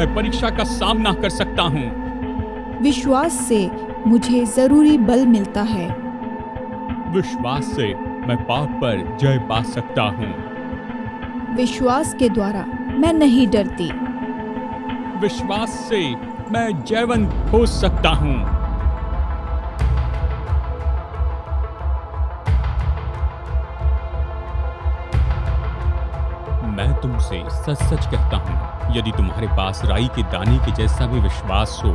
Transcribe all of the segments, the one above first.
मैं परीक्षा का सामना कर सकता हूँ। विश्वास से मुझे जरूरी बल मिलता है। विश्वास से मैं पाप पर जय पा सकता हूँ। विश्वास के द्वारा मैं नहीं डरती। विश्वास से मैं जयवंत हो सकता हूँ। मैं तुमसे सच सच कहता हूँ, यदि तुम्हारे पास राई के दाने के जैसा भी विश्वास हो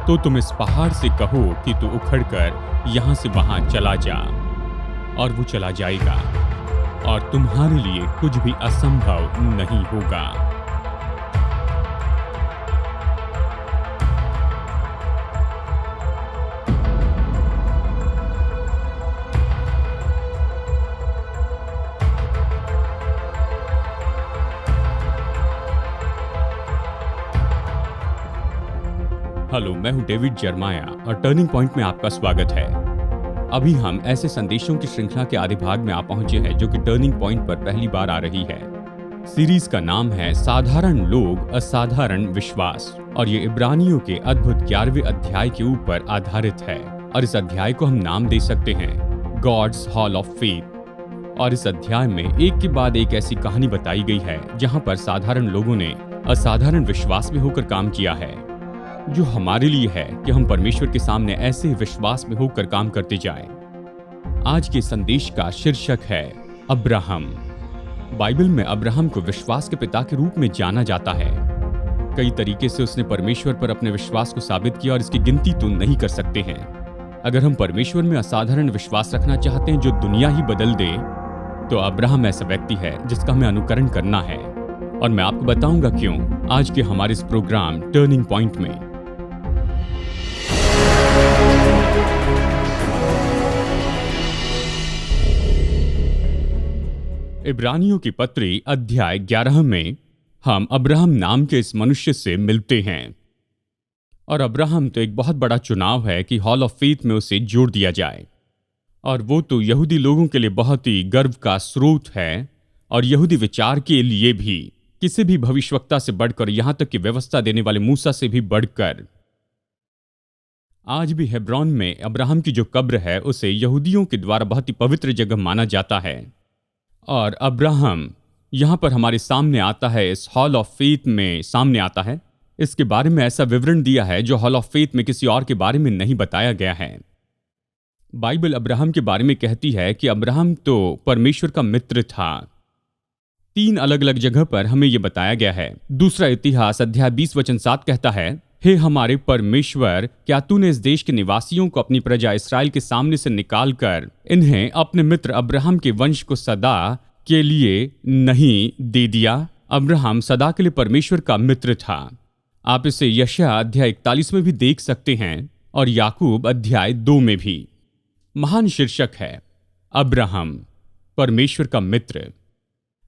तो तुम इस पहाड़ से कहो कि तू उखड़कर यहाँ से वहाँ चला जा, और वो चला जाएगा, और तुम्हारे लिए कुछ भी असंभव नहीं होगा। हेलो, मैं हूं डेविड जर्माया और टर्निंग पॉइंट में आपका स्वागत है। अभी हम ऐसे संदेशों की श्रृंखला के आधे भाग में आ पहुंचे हैं जो कि टर्निंग पॉइंट पर पहली बार आ रही है। सीरीज का नाम है साधारण लोग असाधारण विश्वास, और ये इब्रानियों के अद्भुत 11वें अध्याय के ऊपर आधारित है। और इस अध्याय को हम नाम दे सकते हैं गॉड्स हॉल ऑफ फेथ। और इस अध्याय में एक के बाद एक ऐसी कहानी बताई गई है जहां पर साधारण लोगों ने असाधारण विश्वास में होकर काम किया है, जो हमारे लिए है कि हम परमेश्वर के सामने ऐसे विश्वास में होकर काम करते जाएं। आज के संदेश का शीर्षक है अब्राहम। बाइबल में अब्राहम को विश्वास के पिता के रूप में जाना जाता है। कई तरीके से उसने परमेश्वर पर अपने विश्वास को साबित किया और इसकी गिनती तो नहीं कर सकते हैं। अगर हम परमेश्वर में असाधारण विश्वास रखना चाहते हैं जो दुनिया ही बदल दे, तो अब्राहम ऐसा व्यक्ति है जिसका हमें अनुकरण करना है। और मैं आपको बताऊंगा क्यों आज के हमारे इस प्रोग्राम टर्निंग पॉइंट में। इब्रानियों की पत्री अध्याय 11 में हम अब्राहम नाम के इस मनुष्य से मिलते हैं। और अब्राहम तो एक बहुत बड़ा चुनाव है कि हॉल ऑफ फेथ में उसे जोड़ दिया जाए। और वो तो यहूदी लोगों के लिए बहुत ही गर्व का स्रोत है, और यहूदी विचार के लिए भी किसी भी भविष्यवक्ता से बढ़कर, यहां तक कि व्यवस्था देने वाले मूसा से भी बढ़कर। आज भी हेब्रोन में अब्राहम की जो कब्र है उसे यहूदियों के द्वारा बहुत ही पवित्र जगह माना जाता है। और अब्राहम यहाँ पर हमारे सामने आता है, इस हॉल ऑफ फेथ में सामने आता है। इसके बारे में ऐसा विवरण दिया है जो हॉल ऑफ फेथ में किसी और के बारे में नहीं बताया गया है। बाइबल अब्राहम के बारे में कहती है कि अब्राहम तो परमेश्वर का मित्र था। 3 अलग अलग जगह पर हमें यह बताया गया है। दूसरा इतिहास अध्याय 20 वचन 7 कहता है, हे हमारे परमेश्वर, क्या तूने इस देश के निवासियों को अपनी प्रजा इस्राएल के सामने से निकालकर इन्हें अपने मित्र अब्राहम के वंश को सदा के लिए नहीं दे दिया? अब्राहम सदा के लिए परमेश्वर का मित्र था। आप इसे यशायाह अध्याय 41 में भी देख सकते हैं, और याकूब अध्याय 2 में भी। महान शीर्षक है अब्राहम परमेश्वर का मित्र।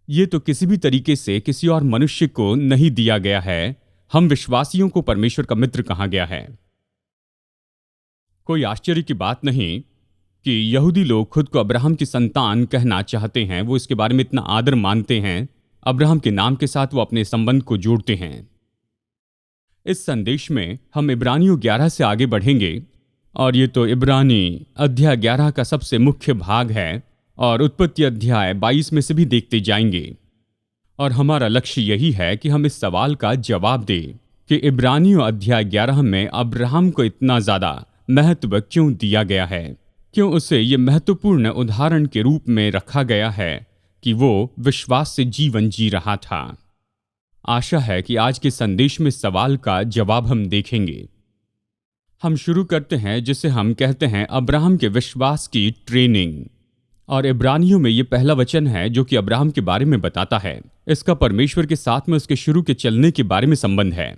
ये तो किसी भी तरीके से किसी और मनुष्य को नहीं दिया गया है। हम विश्वासियों को परमेश्वर का मित्र कहा गया है। कोई आश्चर्य की बात नहीं कि यहूदी लोग खुद को अब्राहम की संतान कहना चाहते हैं। वो इसके बारे में इतना आदर मानते हैं। अब्राहम के नाम के साथ वो अपने संबंध को जोड़ते हैं। इस संदेश में हम इब्रानियों 11 से आगे बढ़ेंगे, और ये तो इब्रानी अध्याय 11 का सबसे मुख्य भाग है, और उत्पत्ति अध्याय 22 में से भी देखते जाएंगे। और हमारा लक्ष्य यही है कि हम इस सवाल का जवाब दें कि इब्रानियों अध्याय 11 में अब्राहम को इतना ज्यादा महत्व क्यों दिया गया है, क्यों उसे ये महत्वपूर्ण उदाहरण के रूप में रखा गया है कि वो विश्वास से जीवन जी रहा था। आशा है कि आज के संदेश में सवाल का जवाब हम देखेंगे। हम शुरू करते हैं जिसे हम कहते हैं अब्राहम के विश्वास की ट्रेनिंग। और इब्रानियों में ये पहला वचन है जो कि अब्राहम के बारे में बताता है। इसका परमेश्वर के साथ में उसके शुरू के चलने के बारे में संबंध है।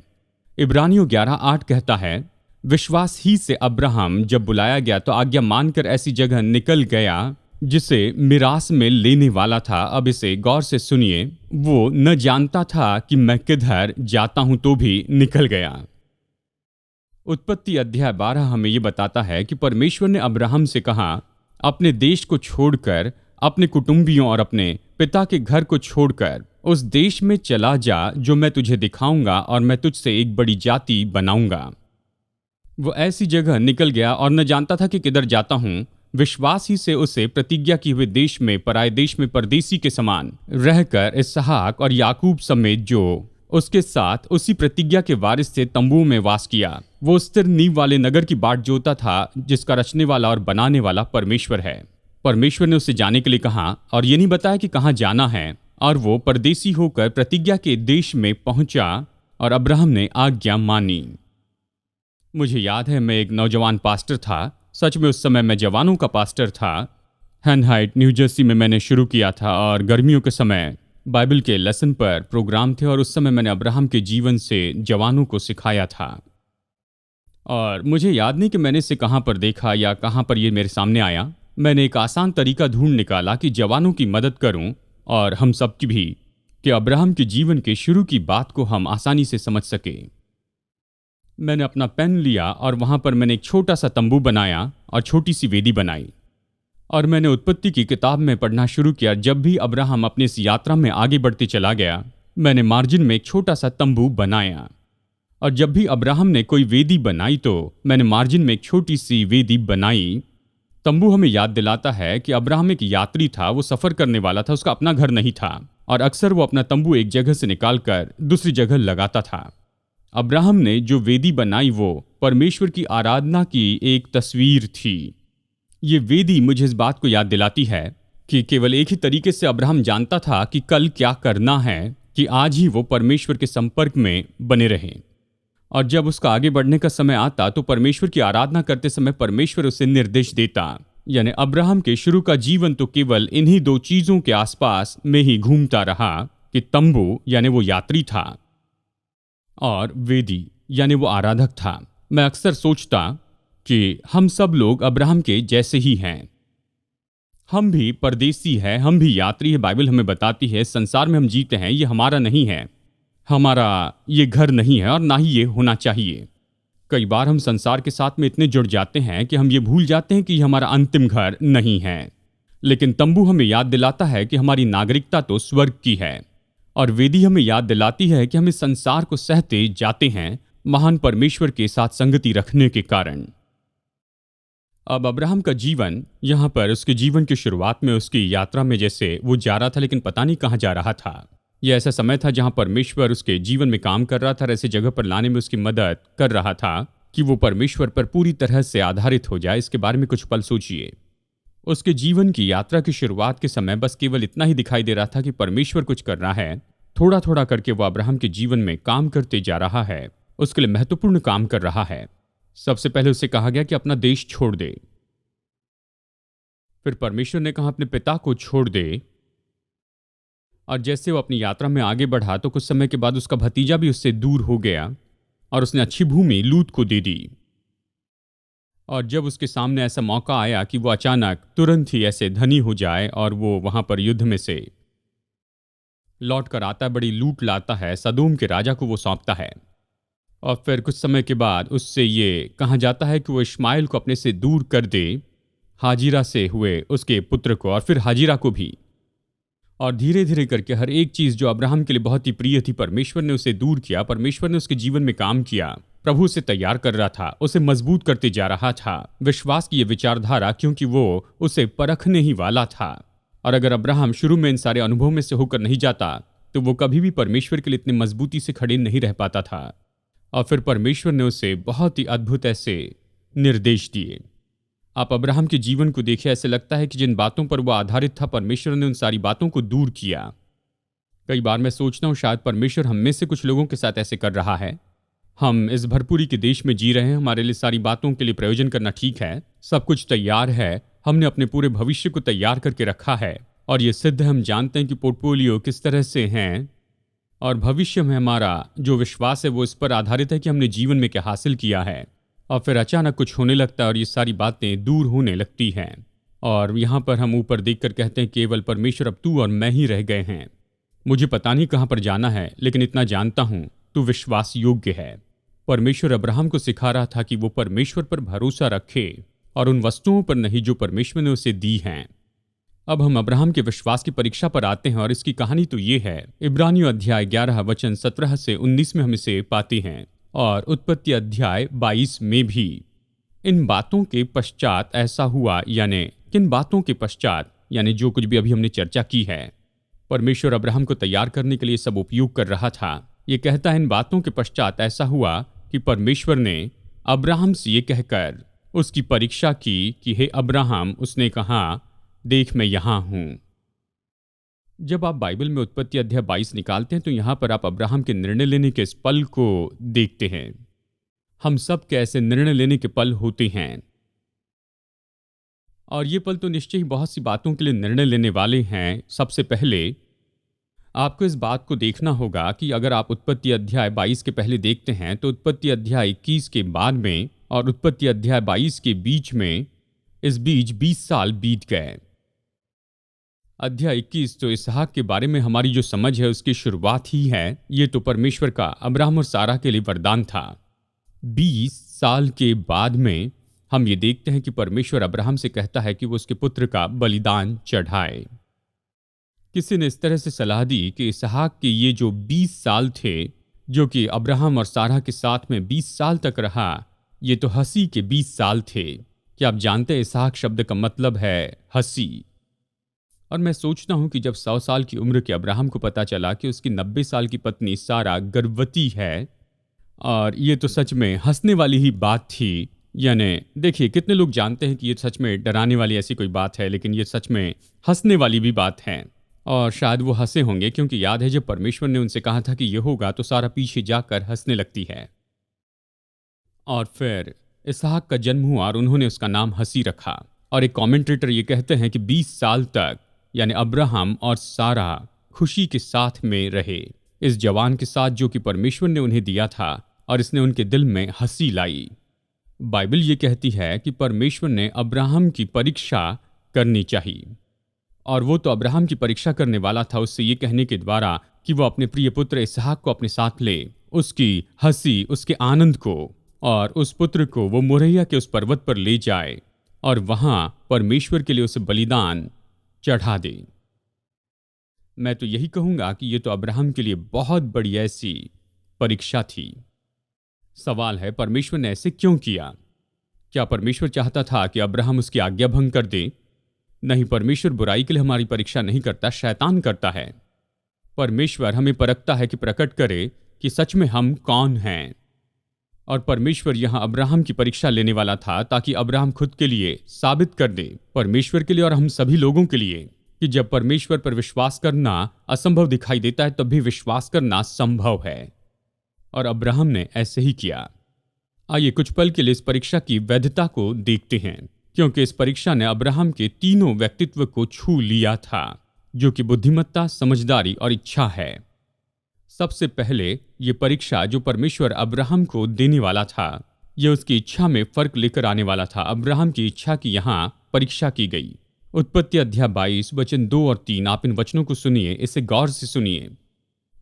इब्रानियों 11:8 कहता है, विश्वास ही से अब्राहम जब बुलाया गया तो आज्ञा मानकर ऐसी जगह निकल गया जिसे मिरास में लेने वाला था। अब इसे गौर से सुनिए। वो न जानता था कि मैं किधर जाता हूं तो भी निकल गया। उत्पत्ति अध्याय 12 हमें यह बताता है कि परमेश्वर ने अब्राहम से कहा, अपने देश को छोड़कर, अपने कुटुंबियों और अपने पिता के घर को छोड़कर उस देश में चला जा जो मैं तुझे दिखाऊंगा और मैं तुझसे एक बड़ी जाति बनाऊंगा। वो ऐसी जगह निकल गया और न जानता था कि किधर जाता हूं। विश्वास ही से उसे प्रतिज्ञा किए हुए देश में, पराये देश में परदेसी के समान रहकर इसहाक और याकूब समेत जो उसके साथ उसी प्रतिज्ञा के वारिस थे तंबुओं में वास किया। वो स्थिर नींव वाले नगर की बाट जोता था जिसका रचने वाला और बनाने वाला परमेश्वर है। परमेश्वर ने उसे जाने के लिए कहा और ये नहीं बताया कि कहाँ जाना है, और वो परदेसी होकर प्रतिज्ञा के देश में पहुंचा और अब्राहम ने आज्ञा मानी। मुझे याद है, मैं एक नौजवान पास्टर था। सच में उस समय मैं जवानों का पास्टर था। हैनहाइट न्यू जर्सी में मैंने शुरू किया था और गर्मियों के समय बाइबल के लेसन पर प्रोग्राम थे और उस समय मैंने अब्राहम के जीवन से जवानों को सिखाया था। और मुझे याद नहीं कि मैंने इसे कहाँ पर देखा या कहाँ पर ये मेरे सामने आया। मैंने एक आसान तरीका ढूंढ निकाला कि जवानों की मदद करूं और हम सब की भी, कि अब्राहम के जीवन के शुरू की बात को हम आसानी से समझ सके। मैंने अपना पेन लिया और वहां पर मैंने एक छोटा सा तंबू बनाया और छोटी सी वेदी बनाई, और मैंने उत्पत्ति की किताब में पढ़ना शुरू किया। जब भी अब्राहम अपनी इस यात्रा में आगे बढ़ते चला गया, मैंने मार्जिन में एक छोटा सा तंबू बनाया, और जब भी अब्राहम ने कोई वेदी बनाई तो मैंने मार्जिन में एक छोटी सी वेदी बनाई। तंबू हमें याद दिलाता है कि अब्राहम एक यात्री था, वो सफर करने वाला था, उसका अपना घर नहीं था, और अक्सर वो अपना तंबू एक जगह से निकालकर दूसरी जगह लगाता था। अब्राहम ने जो वेदी बनाई वो परमेश्वर की आराधना की एक तस्वीर थी। ये वेदी मुझे इस बात को याद दिलाती है कि केवल एक ही तरीके से अब्राहम जानता था कि कल क्या करना है, कि आज ही वो परमेश्वर के संपर्क में बने रहें, और जब उसका आगे बढ़ने का समय आता तो परमेश्वर की आराधना करते समय परमेश्वर उसे निर्देश देता। यानी अब्राहम के शुरू का जीवन तो केवल इन्हीं दो चीजों के आसपास में ही घूमता रहा, कि तंबू यानी वो यात्री था और वेदी यानी वो आराधक था। मैं अक्सर सोचता कि हम सब लोग अब्राहम के जैसे ही हैं। हम भी परदेसी हैं, हम भी यात्री हैं। बाइबल हमें बताती है संसार में हम जीते हैं, ये हमारा नहीं है, हमारा ये घर नहीं है और ना ही ये होना चाहिए। कई बार हम संसार के साथ में इतने जुड़ जाते हैं कि हम ये भूल जाते हैं कि ये हमारा अंतिम घर नहीं है। लेकिन तंबू हमें याद दिलाता है कि हमारी नागरिकता तो स्वर्ग की है, और वेदी हमें याद दिलाती है कि हम इस संसार को सहते जाते हैं महान परमेश्वर के साथ संगति रखने के कारण। अब अब्राहम का जीवन यहाँ पर उसके जीवन की शुरुआत में उसकी यात्रा में जैसे वो जा रहा था, लेकिन पता नहीं कहाँ जा रहा था। यह ऐसा समय था जहाँ परमेश्वर उसके जीवन में काम कर रहा था, ऐसे जगह पर लाने में उसकी मदद कर रहा था कि वो परमेश्वर पर पूरी तरह से आधारित हो जाए। इसके बारे में कुछ पल सोचिए। उसके जीवन की यात्रा की शुरुआत के समय बस केवल इतना ही दिखाई दे रहा था कि परमेश्वर कुछ कर रहा है। थोड़ा थोड़ा करके वो अब्राहम के जीवन में काम करते जा रहा है, उसके लिए महत्वपूर्ण काम कर रहा है। सबसे पहले उसे कहा गया कि अपना देश छोड़ दे। फिर परमेश्वर ने कहा अपने पिता को छोड़ दे, और जैसे वो अपनी यात्रा में आगे बढ़ा तो कुछ समय के बाद उसका भतीजा भी उससे दूर हो गया और उसने अच्छी भूमि लूत को दे दी। और जब उसके सामने ऐसा मौका आया कि वो अचानक तुरंत ही ऐसे धनी हो जाए और वो वहां पर युद्ध में से लौट कर आता है, बड़ी लूट लाता है, सदोम के राजा को वो सौंपता है। और फिर कुछ समय के बाद उससे ये कहा जाता है कि वो इश्माइल को अपने से दूर कर दे, हाजिरा से हुए उसके पुत्र को और फिर हाजिरा को भी। और धीरे धीरे करके हर एक चीज जो अब्राहम के लिए बहुत ही प्रिय थी, परमेश्वर ने उसे दूर किया। परमेश्वर ने उसके जीवन में काम किया। प्रभु उसे तैयार कर रहा था, उसे मजबूत करते जा रहा था विश्वास की ये विचारधारा, क्योंकि वो उसे परखने ही वाला था। और अगर अब्राहम शुरू में इन सारे अनुभवों में से होकर नहीं जाता तो वो कभी भी परमेश्वर के लिए इतनी मजबूती से खड़े नहीं रह पाता था। और फिर परमेश्वर ने उसे बहुत ही अद्भुत ऐसे निर्देश दिए। आप अब्राहम के जीवन को देखिए, ऐसे लगता है कि जिन बातों पर वो आधारित था परमेश्वर ने उन सारी बातों को दूर किया। कई बार मैं सोचता हूँ शायद परमेश्वर हम में से कुछ लोगों के साथ ऐसे कर रहा है। हम इस भरपूरी के देश में जी रहे हैं, हमारे लिए सारी बातों के लिए प्रयोजन करना ठीक है, सब कुछ तैयार है, हमने अपने पूरे भविष्य को तैयार करके रखा है, और ये सिद्ध हम जानते हैं कि पोर्टफोलियो किस तरह से हैं, और भविष्य में हमारा जो विश्वास है वो इस पर आधारित है कि हमने जीवन में क्या हासिल किया है। और फिर अचानक कुछ होने लगता है और ये सारी बातें दूर होने लगती हैं, और यहाँ पर हम ऊपर देखकर कहते हैं केवल परमेश्वर अब तू और मैं ही रह गए हैं। मुझे पता नहीं कहाँ पर जाना है, लेकिन इतना जानता हूँ तू विश्वास योग्य है। परमेश्वर अब्राहम को सिखा रहा था कि वो परमेश्वर पर भरोसा रखे और उन वस्तुओं पर नहीं जो परमेश्वर ने उसे दी हैं। अब हम अब्राहम के विश्वास की परीक्षा पर आते हैं और इसकी कहानी तो ये है। इब्रानियों अध्याय 11 वचन 17 से 19 में हम इसे पाते हैं और उत्पत्ति अध्याय 22 में भी। इन बातों के पश्चात ऐसा हुआ, यानी किन बातों के पश्चात, यानी जो कुछ भी अभी हमने चर्चा की है। परमेश्वर अब्राहम को तैयार करने के लिए सब उपयोग कर रहा था। ये कहता है इन बातों के पश्चात ऐसा हुआ कि परमेश्वर ने अब्राहम से ये कहकर उसकी परीक्षा की कि हे अब्राहम, उसने कहा देख मैं यहां हूं। जब आप बाइबल में उत्पत्ति अध्याय 22 निकालते हैं तो यहां पर आप अब्राहम के निर्णय लेने के इस पल को देखते हैं। हम सब के ऐसे निर्णय लेने के पल होते हैं और ये पल तो निश्चय ही बहुत सी बातों के लिए निर्णय लेने वाले हैं। सबसे पहले आपको इस बात को देखना होगा कि अगर आप उत्पत्ति अध्याय 22 के पहले देखते हैं तो उत्पत्ति अध्याय 21 के बाद में और उत्पत्ति अध्याय 22 के बीच में, इस बीच 20 साल बीत गए। अध्याय 21 तो इसहाक के बारे में हमारी जो समझ है उसकी शुरुआत ही है। ये तो परमेश्वर का अब्राहम और सारा के लिए वरदान था। 20 साल के बाद में हम ये देखते हैं कि परमेश्वर अब्राहम से कहता है कि वो उसके पुत्र का बलिदान चढ़ाए। किसी ने इस तरह से सलाह दी कि इसहाक के ये जो 20 साल थे, जो कि अब्राहम और सारा के साथ में 20 साल तक रहा, ये तो हंसी के 20 साल थे। क्या आप जानते हैं इसहाक शब्द का मतलब है हंसी। और मैं सोचता हूं कि जब 100 साल की उम्र के अब्राहम को पता चला कि उसकी 90 साल की पत्नी सारा गर्भवती है, और ये तो सच में हंसने वाली ही बात थी। यानी देखिए, कितने लोग जानते हैं कि ये सच में डराने वाली ऐसी कोई बात है, लेकिन ये सच में हंसने वाली भी बात है। और शायद वो हंसे होंगे क्योंकि याद है जब परमेश्वर ने उनसे कहा था कि ये होगा तो सारा पीछे जाकर हंसने लगती है। और फिर इसहाक का जन्म हुआ और उन्होंने उसका नाम हंसी रखा। और एक कमेंटेटर ये कहते हैं कि 20 साल तक यानी अब्राहम और सारा खुशी के साथ में रहे, इस जवान के साथ जो कि परमेश्वर ने उन्हें दिया था, और इसने उनके दिल में हंसी लाई। बाइबल ये कहती है कि परमेश्वर ने अब्राहम की परीक्षा करनी चाहिए, और वो तो अब्राहम की परीक्षा करने वाला था उससे ये कहने के द्वारा कि वो अपने प्रिय पुत्र इसहाक को अपने साथ ले, उसकी हंसी, उसके आनंद को, और उस पुत्र को वो मोरिया के उस पर्वत पर ले जाए और वहां परमेश्वर के लिए उसे बलिदान चढ़ा दे। मैं तो यही कहूंगा कि ये तो अब्राहम के लिए बहुत बड़ी ऐसी परीक्षा थी। सवाल है, परमेश्वर ने ऐसे क्यों किया? क्या परमेश्वर चाहता था कि अब्राहम उसकी आज्ञा भंग कर दे? नहीं, परमेश्वर बुराई के लिए हमारी परीक्षा नहीं करता, शैतान करता है। परमेश्वर हमें परखता है कि प्रकट करे कि सच में हम कौन हैं। और परमेश्वर यहां अब्राहम की परीक्षा लेने वाला था ताकि अब्राहम खुद के लिए साबित कर दे, परमेश्वर के लिए और हम सभी लोगों के लिए, कि जब परमेश्वर पर विश्वास करना असंभव दिखाई देता है तब भी विश्वास करना संभव है। और अब्राहम ने ऐसे ही किया। आइए कुछ पल के लिए इस परीक्षा की वैधता को देखते हैं, क्योंकि इस परीक्षा ने अब्राहम के तीनों व्यक्तित्व को छू लिया था, जो कि बुद्धिमत्ता, समझदारी और इच्छा है। सबसे पहले ये परीक्षा जो परमेश्वर अब्राहम को देने वाला था, यह उसकी इच्छा में फर्क लेकर आने वाला था। अब्राहम की इच्छा की यहाँ परीक्षा की गई। उत्पत्ति अध्याय 22 वचन 2 और 3, आप इन वचनों को सुनिए, इसे गौर से सुनिए।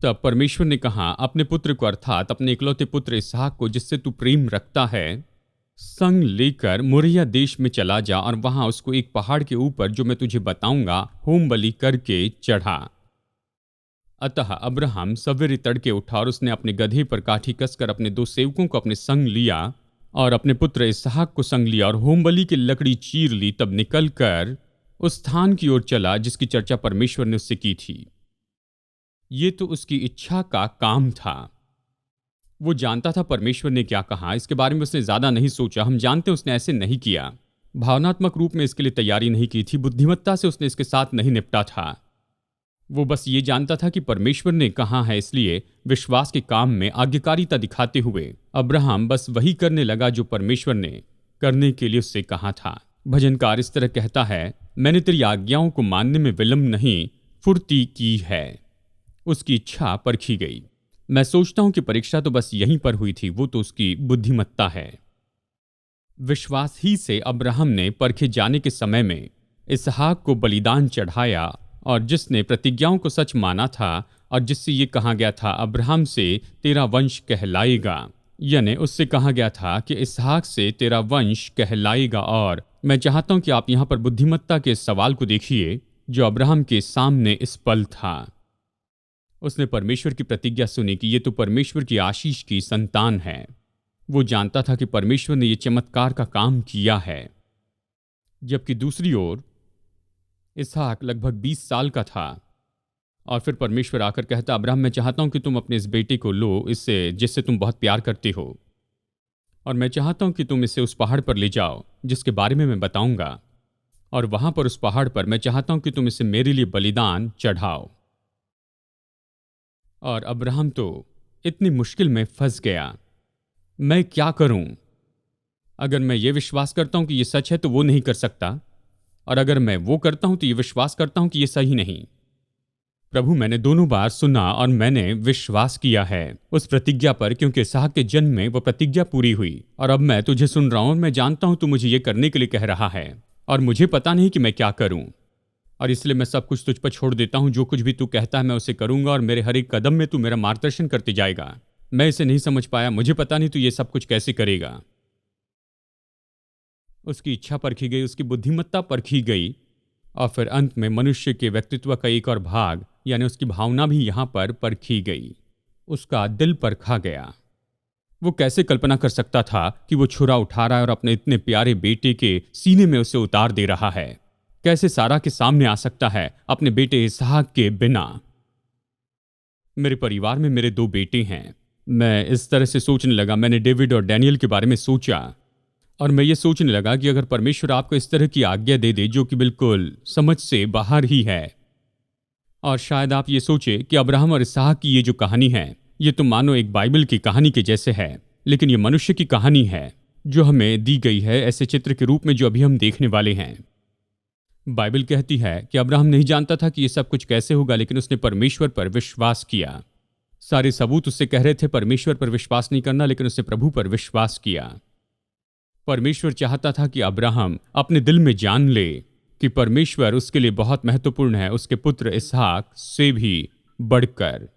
तब परमेश्वर ने कहा, अपने पुत्र को अर्थात अपने इकलौते पुत्र इसहाक को जिससे तू प्रेम रखता है, संग लेकर मोरिया देश में चला जा और वहां उसको एक पहाड़ के ऊपर जो मैं तुझे बताऊंगा होम बलि करके चढ़ा। अतः अब्राहम सवेरे तड़के उठा और उसने अपने गधे पर काठी कसकर अपने 2 सेवकों को अपने संग लिया और अपने पुत्र इसहाक को संग लिया और होम बलि की लकड़ी चीर ली। तब निकलकर उस स्थान की ओर चला जिसकी चर्चा परमेश्वर ने उससे की थी। ये तो उसकी इच्छा का काम था। वो जानता था परमेश्वर ने क्या कहा, इसके बारे में उसने ज्यादा नहीं सोचा। हम जानते हैं उसने ऐसे नहीं किया, भावनात्मक रूप में इसके लिए तैयारी नहीं की थी, बुद्धिमत्ता से उसने इसके साथ नहीं निपटा था। वो बस ये जानता था कि परमेश्वर ने कहा है, इसलिए विश्वास के काम में आज्ञाकारिता दिखाते हुए अब्राहम बस वही करने लगा जो परमेश्वर ने करने के लिए उससे कहा था। भजनकार इस तरह कहता है, मैंने तेरी आज्ञाओं को मानने में विलंब नहीं, फुर्ती की है। उसकी इच्छा परखी गई। मैं सोचता हूं कि परीक्षा तो बस यहीं पर हुई थी, वो तो उसकी बुद्धिमत्ता है। विश्वास ही से अब्राहम ने परखे जाने के समय में इसहाक को बलिदान चढ़ाया, और जिसने प्रतिज्ञाओं को सच माना था और जिससे ये कहा गया था अब्राहम से तेरा वंश कहलाएगा, यानी उससे कहा गया था कि इसहाक से तेरा वंश कहलाएगा। और मैं चाहता हूं कि आप यहां पर बुद्धिमत्ता के सवाल को देखिए जो अब्राहम के सामने इस पल था। उसने परमेश्वर की प्रतिज्ञा सुनी कि ये तो परमेश्वर की आशीष की संतान है। वो जानता था कि परमेश्वर ने ये चमत्कार का काम किया है। जबकि दूसरी ओर इसहाक लगभग 20 साल का था और फिर परमेश्वर आकर कहता, अब्राहम मैं चाहता हूं कि तुम अपने इस बेटे को लो, इससे जिससे तुम बहुत प्यार करते हो, और मैं चाहता हूं कि तुम इसे उस पहाड़ पर ले जाओ जिसके बारे में मैं बताऊंगा, और वहां पर उस पहाड़ पर मैं चाहता हूं कि तुम इसे मेरे लिए बलिदान चढ़ाओ। और अब्राहम तो इतनी मुश्किल में फंस गया। मैं क्या करूं? अगर मैं ये विश्वास करता हूं कि ये सच है तो वो नहीं कर सकता, और अगर मैं वो करता हूं तो ये विश्वास करता हूं कि ये सही नहीं। प्रभु, मैंने दोनों बार सुना और मैंने विश्वास किया है उस प्रतिज्ञा पर, क्योंकि इसहाक के जन्म में वो प्रतिज्ञा पूरी हुई। और अब मैं तुझे सुन रहा हूं और मैं जानता हूं तू मुझे ये करने के लिए कह रहा है, और मुझे पता नहीं कि मैं क्या करूं, और इसलिए मैं सब कुछ तुझ पर छोड़ देता हूं। जो कुछ भी तू कहता है मैं उसे करूंगा, और मेरे हर एक कदम में तू मेरा मार्गदर्शन करते जाएगा। मैं इसे नहीं समझ पाया, मुझे पता नहीं तू ये सब कुछ कैसे करेगा। उसकी इच्छा परखी गई, उसकी बुद्धिमत्ता परखी गई, और फिर अंत में मनुष्य के व्यक्तित्व का एक और भाग यानी उसकी भावना भी यहां पर परखी गई। उसका दिल परखा गया। वो कैसे कल्पना कर सकता था कि वो छुरा उठा रहा है और अपने इतने प्यारे बेटे के सीने में उसे उतार दे रहा है? कैसे सारा के सामने आ सकता है अपने बेटे इसहाक के बिना? मेरे परिवार में मेरे 2 बेटे हैं। मैं इस तरह से सोचने लगा। मैंने डेविड और डैनियल के बारे में सोचा, और मैं ये सोचने लगा कि अगर परमेश्वर आपको इस तरह की आज्ञा दे दे जो कि बिल्कुल समझ से बाहर ही है, और शायद आप ये सोचे कि अब्राहम और इसहाक की ये जो कहानी है ये तो मानो एक बाइबल की कहानी के जैसे है, लेकिन ये मनुष्य की कहानी है जो हमें दी गई है ऐसे चित्र के रूप में जो अभी हम देखने वाले हैं। बाइबल कहती है कि अब्राहम नहीं जानता था कि ये सब कुछ कैसे होगा, लेकिन उसने परमेश्वर पर विश्वास किया। सारे सबूत उससे कह रहे थे परमेश्वर पर विश्वास नहीं करना, लेकिन उसने प्रभु पर विश्वास किया। परमेश्वर चाहता था कि अब्राहम अपने दिल में जान ले कि परमेश्वर उसके लिए बहुत महत्वपूर्ण है, उसके पुत्र इसहाक से भी बढ़कर।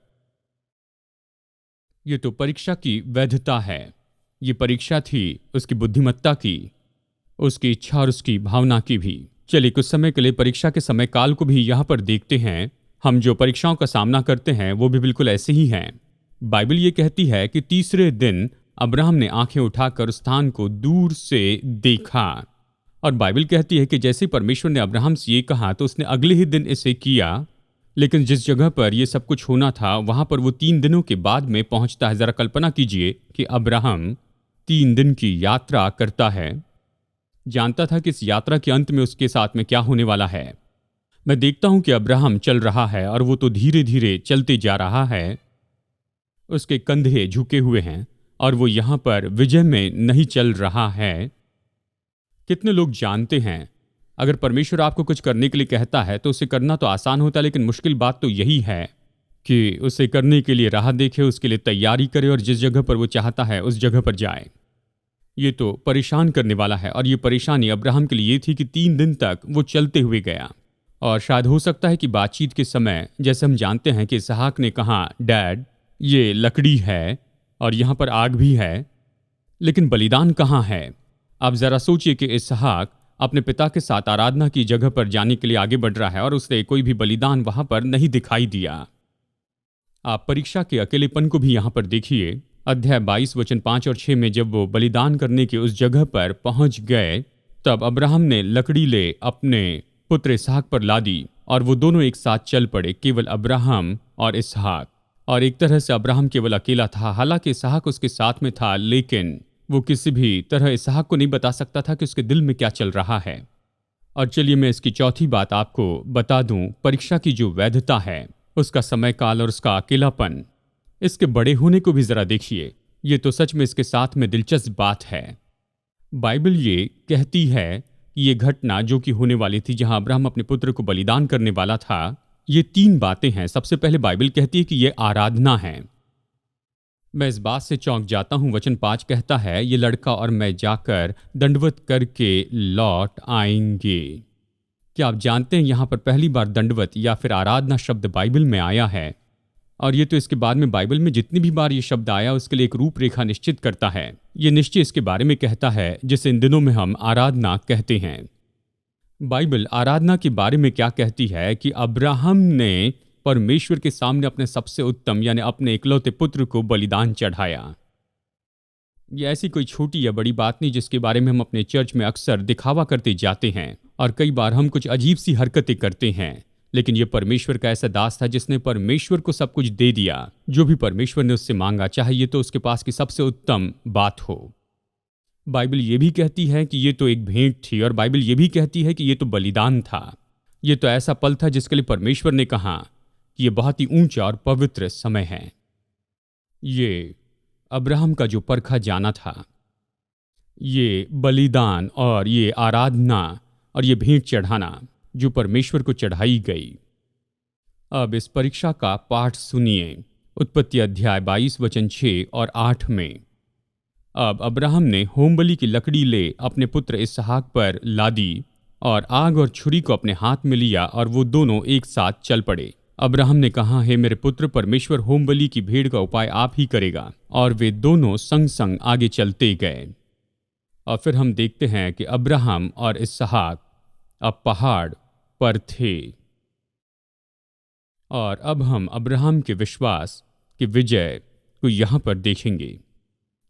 ये तो परीक्षा की वैधता है। ये परीक्षा थी उसकी बुद्धिमत्ता की, उसकी इच्छा और उसकी भावना की भी। चलिए कुछ समय के लिए परीक्षा के समय काल को भी यहाँ पर देखते हैं। हम जो परीक्षाओं का सामना करते हैं वो भी बिल्कुल ऐसे ही हैं। बाइबल ये कहती है कि तीसरे दिन अब्राहम ने आंखें उठाकर उस स्थान को दूर से देखा, और बाइबल कहती है कि जैसे परमेश्वर ने अब्राहम से ये कहा तो उसने अगले ही दिन इसे किया। लेकिन जिस जगह पर यह सब कुछ होना था वहां पर वो 3 दिनों के बाद में पहुंचता है। जरा कल्पना कीजिए कि अब्राहम 3 दिन की यात्रा करता है। जानता था कि इस यात्रा के अंत में उसके साथ में क्या होने वाला है। मैं देखता हूं कि अब्राहम चल रहा है, और वो तो धीरे धीरे चलते जा रहा है। उसके कंधे झुके हुए हैं, और वो यहां पर विजय में नहीं चल रहा है। कितने लोग जानते हैं अगर परमेश्वर आपको कुछ करने के लिए कहता है तो उसे करना तो आसान होता है, लेकिन मुश्किल बात तो यही है कि उसे करने के लिए राह देखे, उसके लिए तैयारी करे, और जिस जगह पर वो चाहता है उस जगह पर जाए। ये तो परेशान करने वाला है। और ये परेशानी अब्राहम के लिए ये थी कि 3 दिन तक वो चलते हुए गया। और शायद हो सकता है कि बातचीत के समय जैसे हम जानते हैं कि इसहाक ने कहा, डैड ये लकड़ी है और यहाँ पर आग भी है, लेकिन बलिदान कहाँ है? आप जरा सोचिए कि इसहाक अपने पिता के साथ आराधना की जगह पर जाने के लिए आगे बढ़ रहा है, और उसे कोई भी बलिदान वहां पर नहीं दिखाई दिया। आप परीक्षा के अकेलेपन को भी यहां पर देखिए। अध्याय 22 वचन 5 और 6 में जब वो बलिदान करने की उस जगह पर पहुंच गए, तब अब्राहम ने लकड़ी ले अपने पुत्र इसहाक पर ला दी, और वो दोनों एक साथ चल पड़े, केवल अब्राहम और इसहाक। और एक तरह से अब्राहम केवल अकेला था। हालांकि इसहाक उसके साथ में था, लेकिन वो किसी भी तरह इसहाक को नहीं बता सकता था कि उसके दिल में क्या चल रहा है। और चलिए मैं इसकी चौथी बात आपको बता दूं। परीक्षा की जो वैधता है, उसका समय काल और उसका अकेलापन, इसके बड़े होने को भी जरा देखिए। ये तो सच में इसके साथ में दिलचस्प बात है। बाइबल ये कहती है कि ये घटना जो कि होने वाली थी, जहां अब्राहम अपने पुत्र को बलिदान करने वाला था, ये 3 बातें हैं। सबसे पहले बाइबल कहती है कि ये आराधना है। मैं इस बात से चौंक जाता हूं। वचन 5 कहता है, ये लड़का और मैं जाकर दंडवत करके लौट आएंगे। क्या आप जानते हैं यहां पर पहली बार दंडवत या फिर आराधना शब्द बाइबल में आया है? और ये तो इसके बाद में बाइबल में जितनी भी बार ये शब्द आया उसके लिए एक रूपरेखा निश्चित करता है। ये निश्चय इसके बारे में कहता है जिसे इन दिनों में हम आराधना कहते हैं। बाइबल आराधना के बारे में क्या कहती है कि अब्राहम ने परमेश्वर के सामने अपने सबसे उत्तम यानी अपने इकलौते पुत्र को बलिदान चढ़ाया। यह ऐसी कोई छोटी या बड़ी बात नहीं जिसके बारे में हम अपने चर्च में अक्सर दिखावा करते जाते हैं और कई बार हम कुछ अजीब सी हरकतें करते हैं, लेकिन यह परमेश्वर का ऐसा दास था जिसने परमेश्वर को सब कुछ दे दिया। जो भी परमेश्वर ने उससे मांगा, चाहे ये तो उसके पास की सबसे उत्तम बात हो। बाइबल ये भी कहती है कि ये तो एक भेंट थी, और बाइबल ये भी कहती है कि ये तो बलिदान था। ये तो ऐसा पल था जिसके लिए परमेश्वर ने कहा कि ये बहुत ही ऊंचा और पवित्र समय है। ये अब्राहम का जो परखा जाना था, ये बलिदान और ये आराधना और ये भेंट चढ़ाना जो परमेश्वर को चढ़ाई गई। अब इस परीक्षा का पाठ सुनिए। उत्पत्ति अध्याय 22 वचन 6 और 8 में। अब अब्राहम ने होमबलि की लकड़ी ले अपने पुत्र इसहाक पर लादी और आग और छुरी को अपने हाथ में लिया, और वो दोनों एक साथ चल पड़े। अब्राहम ने कहा, हे मेरे पुत्र, परमेश्वर होमबलि की भेड़ का उपाय आप ही करेगा। और वे दोनों संग संग आगे चलते गए। और फिर हम देखते हैं कि अब्राहम और इसहाक अब पहाड़ पर थे। और अब हम अब्राहम के विश्वास की विजय को यहाँ पर देखेंगे।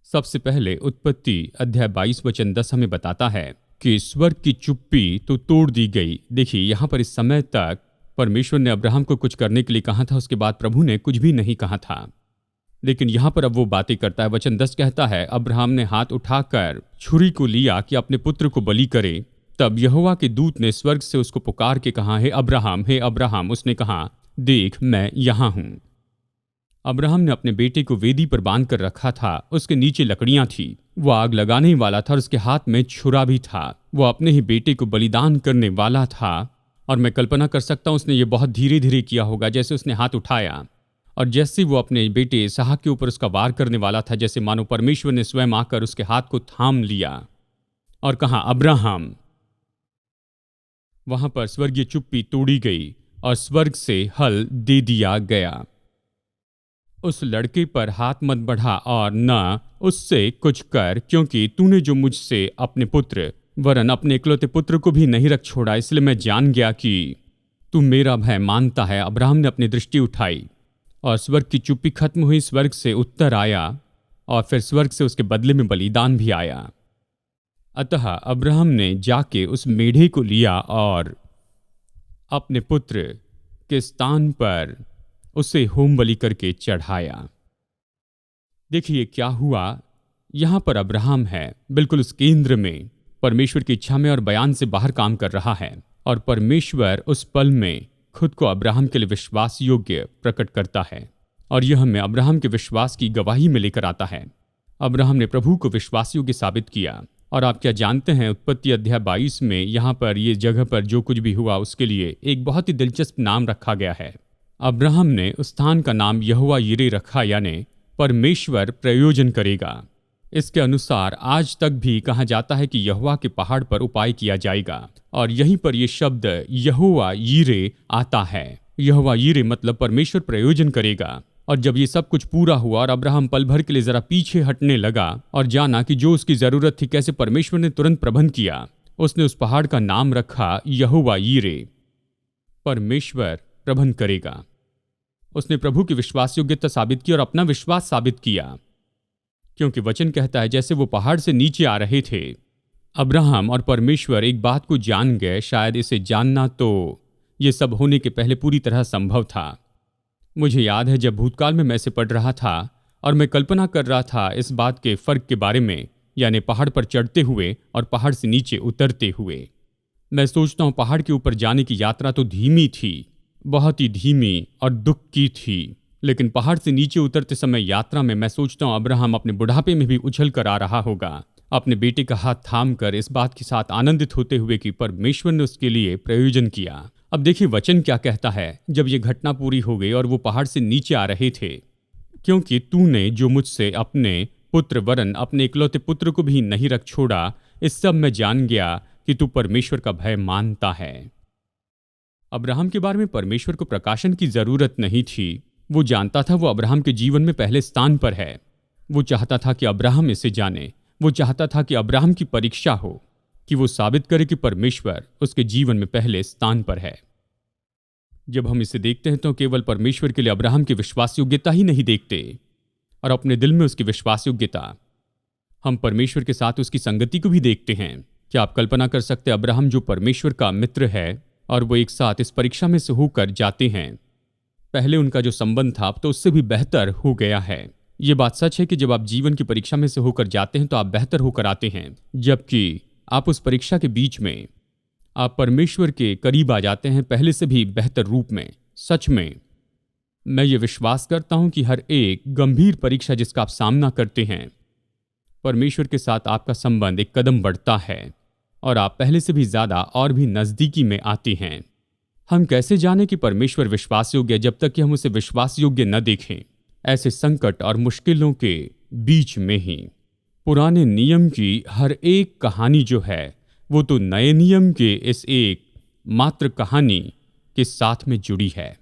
सबसे पहले उत्पत्ति अध्याय 22 वचन 10 हमें बताता है कि स्वर्ग की चुप्पी तो तोड़ दी गई। देखिए, यहाँ पर इस समय तक परमेश्वर ने अब्राहम को कुछ करने के लिए कहा था, उसके बाद प्रभु ने कुछ भी नहीं कहा था, लेकिन यहाँ पर अब वो बातें करता है। वचन 10 कहता है, अब्राहम ने हाथ उठाकर छुरी को लिया कि अपने पुत्र को बलि करे। तब यहोवा के दूत ने स्वर्ग से उसको पुकार के कहा, हे अब्राहम, हे अब्राहम। उसने कहा, देख, मैं यहाँ हूँ। अब्राहम ने अपने बेटे को वेदी पर बांध कर रखा था। उसके नीचे लकड़ियां थी। वो आग लगाने वाला था और उसके हाथ में छुरा भी था। वो अपने ही बेटे को बलिदान करने वाला था। और मैं कल्पना कर सकता हूँ उसने ये बहुत धीरे धीरे किया होगा। जैसे उसने हाथ उठाया और जैसे वो अपने बेटे इसहाक के ऊपर उसका वार करने वाला था, जैसे मानो परमेश्वर ने स्वयं आकर उसके हाथ को थाम लिया और कहा, अब्राहम। वहां पर स्वर्गीय चुप्पी तोड़ी गई और स्वर्ग से हल दे दिया गया। उस लड़के पर हाथ मत बढ़ा और न उससे कुछ कर, क्योंकि तूने जो मुझसे अपने पुत्र वरन अपने इकलौते पुत्र को भी नहीं रख छोड़ा, इसलिए मैं जान गया कि तू मेरा भय मानता है। अब्राहम ने अपनी दृष्टि उठाई और स्वर्ग की चुप्पी खत्म हुई। स्वर्ग से उत्तर आया और फिर स्वर्ग से उसके बदले में बलिदान भी आया। अतः अब्राहम ने जाके उस मेढ़े को लिया और अपने पुत्र के स्थान पर उसे होम बलि करके चढ़ाया। देखिए क्या हुआ। यहां पर अब्राहम है, बिल्कुल उस केंद्र में, परमेश्वर की इच्छा में और बयान से बाहर काम कर रहा है। और परमेश्वर उस पल में खुद को अब्राहम के लिए विश्वास योग्य प्रकट करता है और यह हमें अब्राहम के विश्वास की गवाही में लेकर आता है। अब्राहम ने प्रभु को विश्वास योग्य साबित किया। और आप क्या जानते हैं, उत्पत्ति अध्याय 22 में यहाँ पर ये जगह पर जो कुछ भी हुआ उसके लिए एक बहुत ही दिलचस्प नाम रखा गया है। अब्राहम ने उस स्थान का नाम यहोवा यिरे रखा, यानी परमेश्वर प्रयोजन करेगा। इसके अनुसार आज तक भी कहा जाता है कि यहोवा के पहाड़ पर उपाय किया जाएगा। और यहीं पर यह शब्द यहोवा यिरे आता है। यहोवा यिरे मतलब परमेश्वर प्रयोजन करेगा। और जब ये सब कुछ पूरा हुआ और अब्राहम पल भर के लिए जरा पीछे हटने लगा और जाना कि जो उसकी जरूरत थी कैसे परमेश्वर ने तुरंत प्रबंध किया, उसने उस पहाड़ का नाम रखा यहोवा यिरे, परमेश्वर प्रबंध करेगा। उसने प्रभु की विश्वास योग्यता साबित की और अपना विश्वास साबित किया, क्योंकि वचन कहता है जैसे वो पहाड़ से नीचे आ रहे थे, अब्राहम और परमेश्वर एक बात को जान गए। शायद इसे जानना तो ये सब होने के पहले पूरी तरह संभव था। मुझे याद है जब भूतकाल में मैं इसे पढ़ रहा था और मैं कल्पना कर रहा था इस बात के फर्क के बारे में, यानी पहाड़ पर चढ़ते हुए और पहाड़ से नीचे उतरते हुए। मैं सोचता हूँ पहाड़ के ऊपर जाने की यात्रा तो धीमी थी, बहुत ही धीमी और दुख की थी, लेकिन पहाड़ से नीचे उतरते समय यात्रा में मैं सोचता हूँ अब्राहम अपने बुढ़ापे में भी उछल कर आ रहा होगा, अपने बेटे का हाथ थाम कर इस बात के साथ आनंदित होते हुए कि परमेश्वर ने उसके लिए प्रयोजन किया। अब देखिए वचन क्या कहता है जब ये घटना पूरी हो गई और वो पहाड़ से नीचे आ रहे थे, क्योंकि तूने जो मुझसे अपने पुत्र वरन अपने इकलौते पुत्र को भी नहीं रख छोड़ा, इस सब में जान गया कि तू परमेश्वर का भय मानता है। अब्राहम के बारे में परमेश्वर को प्रकाशन की जरूरत नहीं थी। वो जानता था वो अब्राहम के जीवन में पहले स्थान पर है। वो चाहता था कि अब्राहम इसे जाने। वो चाहता था कि अब्राहम की परीक्षा हो। कि वो साबित करे कि परमेश्वर उसके जीवन में पहले स्थान पर है। जब हम इसे देखते हैं तो केवल परमेश्वर के लिए अब्राहम की विश्वास योग्यता ही नहीं देखते और अपने दिल में उसकी विश्वास योग्यता, हम परमेश्वर के साथ उसकी संगति को भी देखते हैं। क्या आप कल्पना कर सकते हैं अब्राहम जो परमेश्वर का मित्र है और वो एक साथ इस परीक्षा में से होकर जाते हैं। पहले उनका जो संबंध था अब तो उससे भी बेहतर हो गया है। ये बात सच है कि जब आप जीवन की परीक्षा में से होकर जाते हैं तो आप बेहतर होकर आते हैं, जबकि आप उस परीक्षा के बीच में आप परमेश्वर के करीब आ जाते हैं पहले से भी बेहतर रूप में। सच में मैं ये विश्वास करता हूं कि हर एक गंभीर परीक्षा जिसका आप सामना करते हैं, परमेश्वर के साथ आपका संबंध एक कदम बढ़ता है और आप पहले से भी ज्यादा और भी नजदीकी में आते हैं। हम कैसे जाने कि परमेश्वर विश्वास योग्य है जब तक कि हम उसे विश्वास योग्य न देखें? ऐसे संकट और मुश्किलों के बीच में ही पुराने नियम की हर एक कहानी जो है वो तो नए नियम के इस एक मात्र कहानी के साथ में जुड़ी है।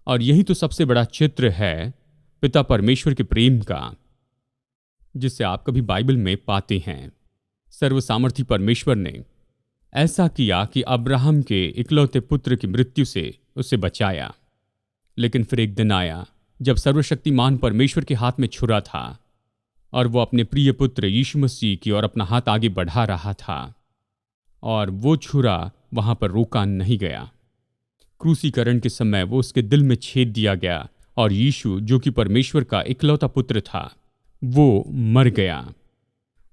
और यही तो सबसे बड़ा चित्र है पिता परमेश्वर के प्रेम का, जिसे आप कभी बाइबल में पाते हैं। सर्वसामर्थी परमेश्वर ने ऐसा किया कि अब्राहम के इकलौते पुत्र की मृत्यु से उसे बचाया। लेकिन फिर एक दिन आया जब सर्वशक्तिमान परमेश्वर के हाथ में छुरा था और वो अपने प्रिय पुत्र यीशु मसीह की ओर अपना हाथ आगे बढ़ा रहा था और वो छुरा वहां पर रोका नहीं गया। क्रूसीकरण के समय वो उसके दिल में छेद दिया गया और यीशु जो कि परमेश्वर का इकलौता पुत्र था वो मर गया।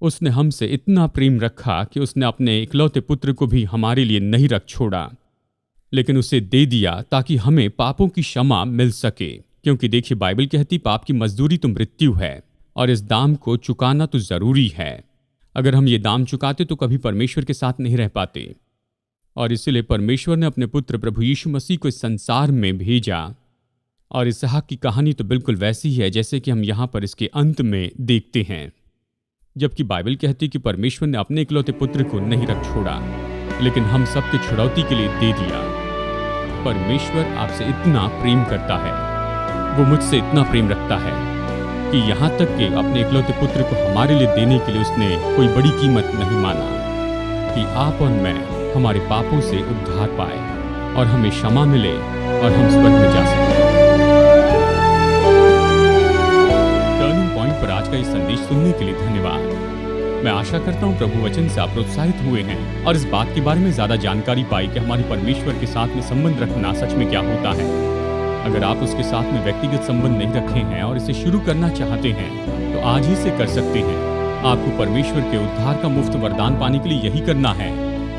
उसने हमसे इतना प्रेम रखा कि उसने अपने इकलौते पुत्र को भी हमारे लिए नहीं रख छोड़ा, लेकिन उसे दे दिया ताकि हमें पापों की क्षमा मिल सके। क्योंकि देखिए बाइबल कहती पाप की मजदूरी तो मृत्यु है और इस दाम को चुकाना तो जरूरी है। अगर हम ये दाम चुकाते तो कभी परमेश्वर के साथ नहीं रह पाते। और इसीलिए परमेश्वर ने अपने पुत्र प्रभु यीशु मसीह को इस संसार में भेजा। और इसहाक की कहानी तो बिल्कुल वैसी ही है जैसे कि हम यहाँ पर इसके अंत में देखते हैं। जबकि बाइबल कहती कि परमेश्वर ने अपने इकलौते पुत्र को नहीं रख छोड़ा, लेकिन हम सबके छुड़ौती के लिए दे दिया। परमेश्वर आपसे इतना प्रेम करता है, वो मुझसे इतना प्रेम रखता है कि यहाँ तक कि अपने इकलौते पुत्र को हमारे लिए देने के लिए उसने कोई बड़ी कीमत नहीं माना कि आप और मैं हमारे पापों से उद्धार पाए और हमें क्षमा मिले और हम स्वर्ग में जा सकें। टर्निंग पॉइंट पर आज का ये संदेश सुनने के लिए धन्यवाद। मैं आशा करता हूँ प्रभु वचन से आप प्रोत्साहित हुए हैं और इस बात के बारे में ज्यादा जानकारी पाई कि हमारे परमेश्वर के साथ में संबंध रखना सच में क्या होता है। अगर आप उसके साथ में व्यक्तिगत संबंध नहीं रखे हैं और इसे शुरू करना चाहते हैं तो आज ही से कर सकते हैं। आपको परमेश्वर के उद्धार का मुफ्त वरदान पाने के लिए यही करना है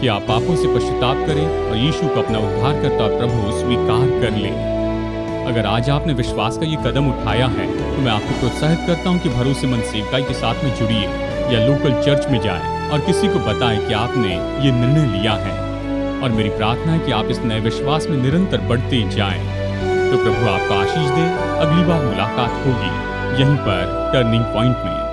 कि आप पापों से पश्चाताप करें और यीशु को अपना उद्धारकर्ता प्रभु स्वीकार कर लें। अगर आज आपने विश्वास का ये कदम उठाया है तो मैं आपको प्रोत्साहित करता हूँ कि भरोसेमंद सेवकाई के साथ में जुड़िए या लोकल चर्च में जाएं और किसी को बताएं कि आपने ये निर्णय लिया है। और मेरी प्रार्थना है कि आप इस नए विश्वास में निरंतर बढ़ते जाएं। तो प्रभु आपको आशीष दे। अगली बार मुलाकात होगी यहीं पर टर्निंग पॉइंट में।